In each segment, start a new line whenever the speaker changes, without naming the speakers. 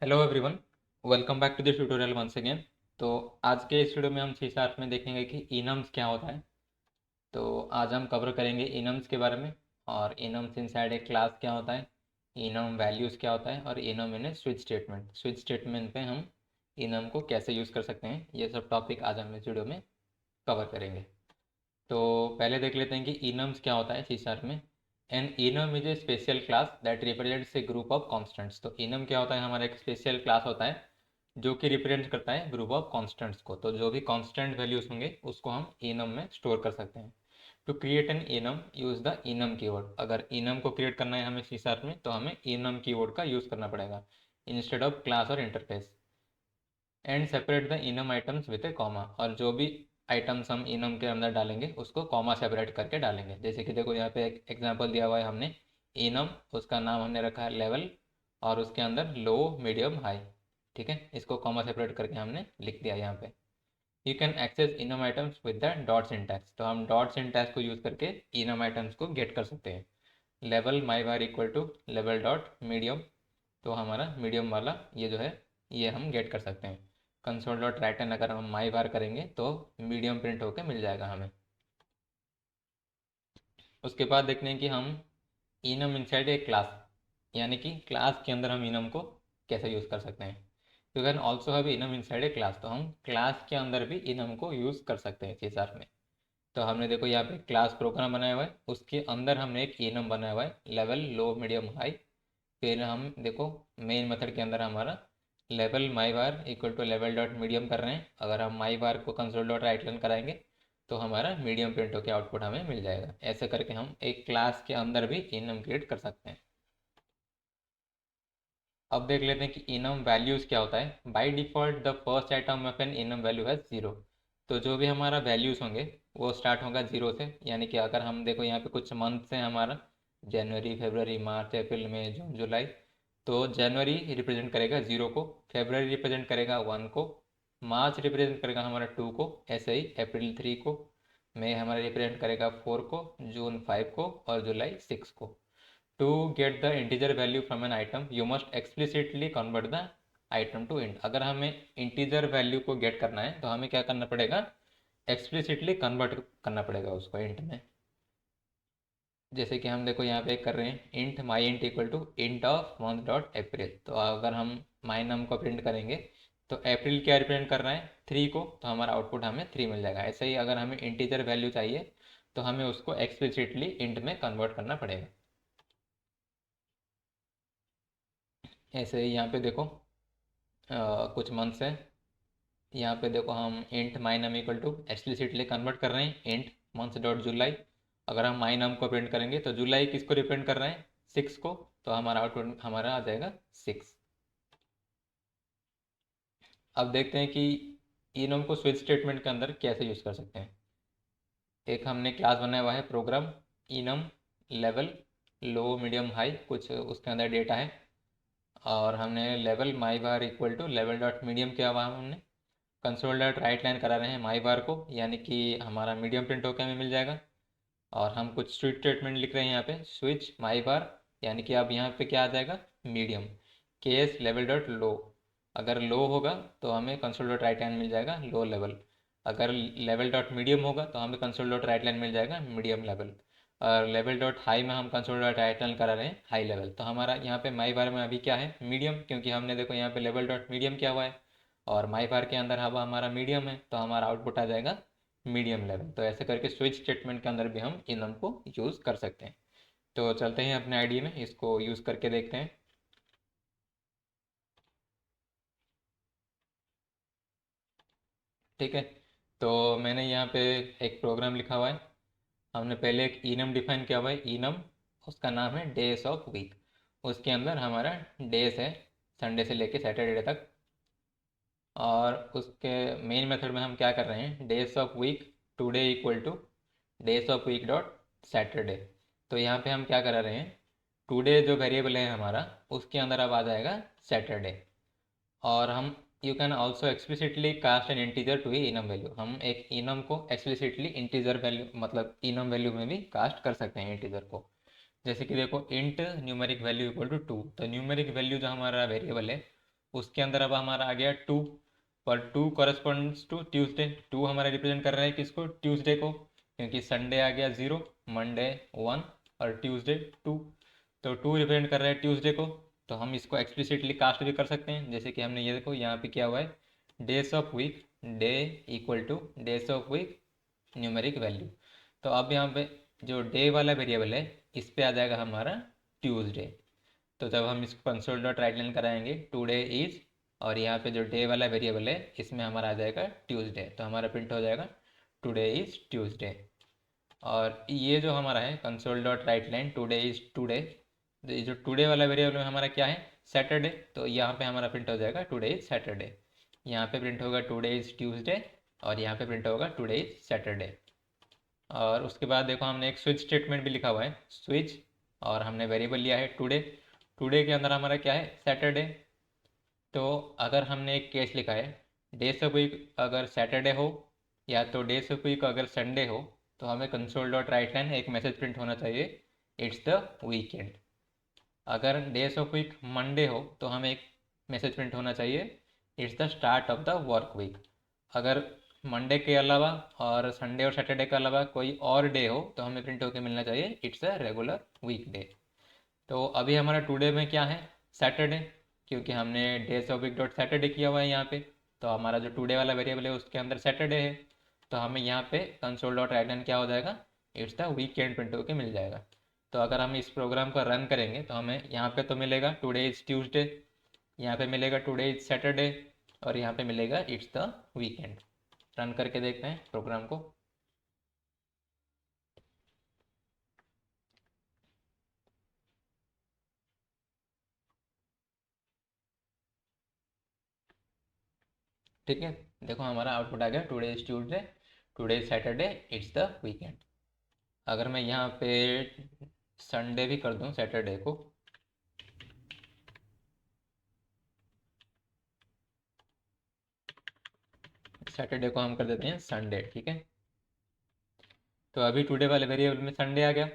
Hello everyone, welcome back to the tutorial once again. तो आज के इस वीडियो में हम सी शार्प में देखेंगे कि इनम्स क्या होता है। तो आज हम कवर करेंगे इनम्स के बारे में, और इनम्स इनसाइड ए क्लास क्या होता है, इनम वैल्यूज़ क्या होता है, और इनम इन ए स्विच स्टेटमेंट पे हम इनम को कैसे यूज़ कर सकते हैं, ये सब टॉपिक आज हम इस वीडियो में कवर करेंगे। तो पहले देख लेते हैं कि इनम्स क्या होता है सी शार्प में। An enum is a special class that represents a group of constants. तो इनम क्या होता है, हमारा एक स्पेशल क्लास होता है जो कि रिप्रेजेंट करता है ग्रुप ऑफ कॉन्स्टेंट्स को। तो जो भी कॉन्स्टेंट वैल्यूज होंगे उसको हम इनम में स्टोर कर सकते हैं। To create an enum use the enum keyword. अगर इनम को क्रिएट करना है हमें सी शार्प में, तो हमें इनम कीवर्ड का यूज करना पड़ेगा इंस्टेड ऑफ क्लास और interface. And separate the enum items with A comma. और जो भी आइटम्स हम इनम के अंदर डालेंगे उसको कॉमा सेपरेट करके डालेंगे। जैसे कि देखो यहाँ पे एक एग्जांपल दिया हुआ है हमने, इनम, उसका नाम हमने रखा है लेवल, और उसके अंदर लो मीडियम हाई। ठीक है, इसको कॉमा सेपरेट करके हमने लिख दिया यहाँ पे। You can access enum items with the dot syntax. तो हम डॉट सिंटैक्स को यूज़ करके इनम आइटम्स को गेट कर सकते हैं। Level my var equal to level dot medium. तो हमारा मीडियम वाला ये जो है ये हम गेट कर सकते हैं। कंसोल डॉट राइट एंड अगर हम माई बार करेंगे तो मीडियम प्रिंट होकर मिल जाएगा हमें। उसके बाद देखते हैं कि हम इनम इनसाइड ए क्लास, यानी कि क्लास के अंदर हम इनम को कैसे यूज़ कर सकते हैं। You can also have enum inside a class. तो हम क्लास के अंदर भी इनम को यूज़ कर सकते हैं सी शार्प में। तो हमने देखो यहाँ पे क्लास प्रोग्राम बनाया हुआ है, उसके अंदर हमने एक इनम बनाया हुआ है लेवल लो मीडियम हाई। फिर हम देखो मेन मेथड के अंदर हमारा level my var equal to level dot medium कर रहे हैं। अगर हम माई बार को कंसोल डॉट राइट रन कराएंगे तो हमारा मीडियम प्रिंट होकर आउटपुट हमें मिल जाएगा। ऐसे करके हम एक क्लास के अंदर भी इनम क्रिएट कर सकते हैं। अब देख लेते हैं कि इनम वैल्यूज़ क्या होता है। By default the first item of an enum value है ज़ीरो। तो जो भी हमारा वैल्यूज़ होंगे वो स्टार्ट होगा ज़ीरो से। यानी कि अगर हम देखो यहाँ पे कुछ मंथ्स हैं हमारा, जनवरी फरवरी मार्च अप्रैल मई जून जुलाई। तो जनवरी रिप्रेजेंट करेगा ज़ीरो को, फरवरी रिप्रेजेंट करेगा वन को, मार्च रिप्रेजेंट करेगा हमारा टू को, ऐसे ही अप्रैल थ्री को, मई हमारा रिप्रेजेंट करेगा फोर को, जून फाइव को, और जुलाई सिक्स को। To get the integer value from an item, you must explicitly convert the item to int। अगर हमें इंटीजर वैल्यू को गेट करना है तो हमें क्या करना पड़ेगा, एक्सप्लिसिटली कन्वर्ट करना पड़ेगा उसको इंट में। जैसे कि हम देखो यहाँ पे कर रहे हैं int my int equal to int of month dot April. तो अगर हम माई नम को प्रिंट करेंगे तो अप्रैल क्या रिप्रेजेंट कर रहा है, थ्री को, तो हमारा आउटपुट हमें थ्री मिल जाएगा। ऐसे ही अगर हमें इंटीजर वैल्यू चाहिए तो हमें उसको एक्सप्लिसिटली इंट में कन्वर्ट करना पड़ेगा। ऐसे ही यहाँ पे देखो कुछ मंथ्स है, यहाँ पे देखो हम int my num equal to explicitly convert कर रहे हैं इंट मंथ डॉट जुलाई। अगर हम माई नम को प्रिंट करेंगे तो जुलाई किसको रिप्रेजेंट कर रहे हैं, सिक्स को, तो हमारा आउटपुट हमारा आ जाएगा सिक्स। अब देखते हैं कि इनम को स्विच स्टेटमेंट के अंदर कैसे यूज़ कर सकते हैं। एक हमने क्लास बनाया हुआ है program enum level low medium high, कुछ उसके अंदर डेटा है, और हमने level my var equal to level dot medium किया हुआ हमने। कंसोल डॉट राइट लाइन करा रहे हैं माई बार को, यानी कि हमारा मीडियम प्रिंट होकर हमें मिल जाएगा। और हम कुछ स्विच स्टेटमेंट लिख रहे हैं यहाँ पे, स्विच माई बार, यानी कि अब यहाँ पे क्या आ जाएगा, मीडियम, केस लेवल डॉट लो। अगर लो होगा तो हमें कंसोल डॉट राइट लाइन मिल जाएगा लो लेवल। अगर लेवल डॉट मीडियम होगा तो हमें कंसोल डॉट राइट लाइन मिल जाएगा मीडियम लेवल। और लेवल डॉट हाई में हम कंसोल डॉट राइट लाइन करा रहे हैं हाई लेवल। तो हमारा यहाँ पे माई बार में अभी क्या है, मीडियम, क्योंकि हमने देखो यहाँ पे लेवल डॉट मीडियम किया हुआ है, और माई बार के अंदर अब हमारा मीडियम है, तो हमारा आउटपुट आ जाएगा मीडियम लेवल। तो ऐसे करके स्विच स्टेटमेंट के अंदर भी हम इनम को यूज़ कर सकते हैं। तो चलते हैं अपने आईडी में, इसको यूज़ करके देखते हैं। ठीक है, तो मैंने यहाँ पे एक प्रोग्राम लिखा हुआ है। हमने पहले एक इनम डिफाइन किया हुआ है, इनम, उसका नाम है डेज ऑफ वीक। उसके अंदर हमारा डेज है संडे से लेके सैटरडे तक। और उसके मेन मेथड में हम क्या कर रहे हैं, days of week today equal to days of week dot Saturday. तो यहाँ पे हम क्या करा रहे हैं, टुडे जो वेरिएबल है हमारा उसके अंदर अब आ जाएगा सैटरडे। और हम you can also explicitly cast an integer to enum value. हम एक इनम को एक्सप्लिसिटली इंटीजर वैल्यू मतलब इनम वैल्यू में भी कास्ट कर सकते हैं इंटीजर को। जैसे कि देखो int numeric value equal to two. तो न्यूमेरिक वैल्यू जो हमारा वेरिएबल है उसके अंदर अब हमारा आ गया टू, पर two corresponds to Tuesday. Two हमारा रिप्रेजेंट कर रहा है किसको, ट्यूसडे को, क्योंकि संडे आ गया 0, मंडे 1 और ट्यूसडे 2। तो टू रिप्रेजेंट कर रहा है ट्यूसडे को। तो हम इसको एक्सप्लिसिटली कास्ट भी कर सकते हैं, जैसे कि हमने ये देखो यहाँ पे क्या हुआ है, days of week, day equal to days of week numeric value. तो अब यहाँ पे जो डे वाला वेरिएबल है इस पे आ जाएगा हमारा ट्यूसडे। तो जब हम इसको कंसोल डॉट राइट लाइन कराएंगे टुडे इज, और यहाँ पे जो डे वाला वेरिएबल है इसमें हमारा आ जाएगा ट्यूसडे, तो हमारा प्रिंट हो जाएगा टुडे इज ट्यूसडे। और ये जो हमारा है console dot write line today is today, तो ये जो टुडे वाला वेरिएबल में हमारा क्या है, सैटरडे, तो यहाँ पे हमारा प्रिंट हो जाएगा टुडे इज सैटरडे। यहाँ पे प्रिंट होगा टुडे इज ट्यूसडे, और यहाँ पे प्रिंट होगा टुडे इज सैटरडे। और उसके बाद देखो हमने एक स्विच स्टेटमेंट भी लिखा हुआ है, स्विच, और हमने वेरिएबल लिया है टुडे। टुडे के अंदर हमारा क्या है, सैटरडे। तो अगर हमने एक केस लिखा है, डेज ऑफ वीक अगर सैटरडे हो या तो डेज ऑफ वीक अगर संडे हो, तो हमें कंसोल डॉट राइट लाइन एक मैसेज प्रिंट होना चाहिए, इट्स द वीकेंड। अगर डेज ऑफ वीक मंडे हो तो हमें एक मैसेज प्रिंट होना चाहिए, it's the start of the work week. अगर मंडे के अलावा और संडे और सैटरडे के अलावा कोई और डे हो तो हमें प्रिंट होकर मिलना चाहिए, it's a regular weekday. तो अभी हमारा टुडे में क्या है, सैटरडे, क्योंकि हमने days of week dot Saturday किया हुआ है यहाँ पे। तो हमारा जो टुडे वाला वेरिएबल है उसके अंदर सैटरडे है, तो हमें यहाँ पे कंसोल डॉट राइट लाइन क्या हो जाएगा, इट्स द वीकेंड प्रिंट होकर मिल जाएगा। तो अगर हम इस प्रोग्राम को रन करेंगे तो हमें यहाँ पे तो मिलेगा टुडे इज ट्यूसडे, यहाँ पे मिलेगा टुडे इज सैटरडे, और यहाँ पे मिलेगा इट्स द वीकेंड। रन करके देखते हैं प्रोग्राम को। ठीक है, देखो हमारा आउटपुट आ गया today is Tuesday, today is Saturday, it's the weekend. अगर मैं यहाँ पे संडे भी कर दूँ सैटरडे को, सैटरडे को हम कर देते हैं संडे, ठीक है। तो अभी टुडे वाले वेरिएबल में संडे आ गया,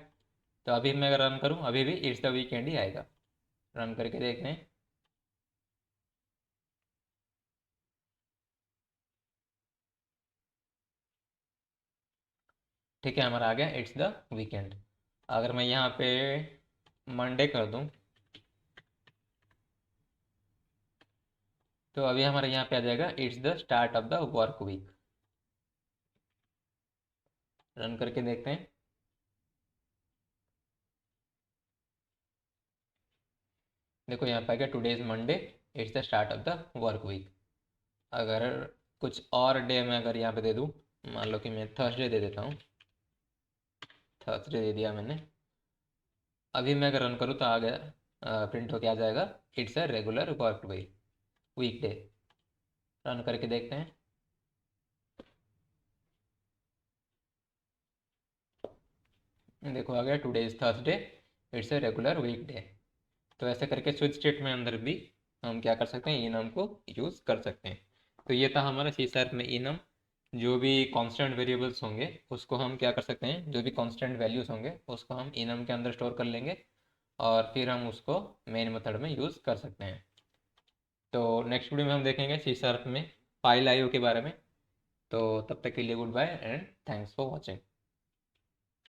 तो अभी मैं अगर रन करूँ अभी भी इट्स द वीकेंड ही आएगा। रन करके देखते हैं। ठीक है, हमारा आ गया इट्स द वीकेंड। अगर मैं यहाँ पे मंडे कर दूँ तो अभी हमारे यहाँ पे आ जाएगा it's the start of the work week. Run करके देखते हैं। देखो यहाँ पे आ गया today is Monday, it's the start of the work week. अगर कुछ और डे में अगर यहाँ पे दे दूँ, मान लो कि मैं थर्सडे दे देता हूँ, थर्सडे दे दिया मैंने। अभी मैं अगर रन करूँ तो आ गया, प्रिंट होके आ जाएगा it's a regular work weekday. Run करके देखते हैं। देखो आ गया today is Thursday, it's a regular weekday. तो ऐसे करके स्विच स्टेट में अंदर भी हम क्या कर सकते हैं, इनम को यूज़ कर सकते हैं। तो ये था हमारा सी शार्प में इनम। जो भी कांस्टेंट वेरिएबल्स होंगे उसको हम क्या कर सकते हैं, जो भी कांस्टेंट वैल्यूज़ होंगे उसको हम इनम के अंदर स्टोर कर लेंगे, और फिर हम उसको मेन मेथड में यूज़ कर सकते हैं। तो नेक्स्ट वीडियो में हम देखेंगे सी शार्प में फाइल आईओ के बारे में। तो तब तक के लिए goodbye and thanks for watching.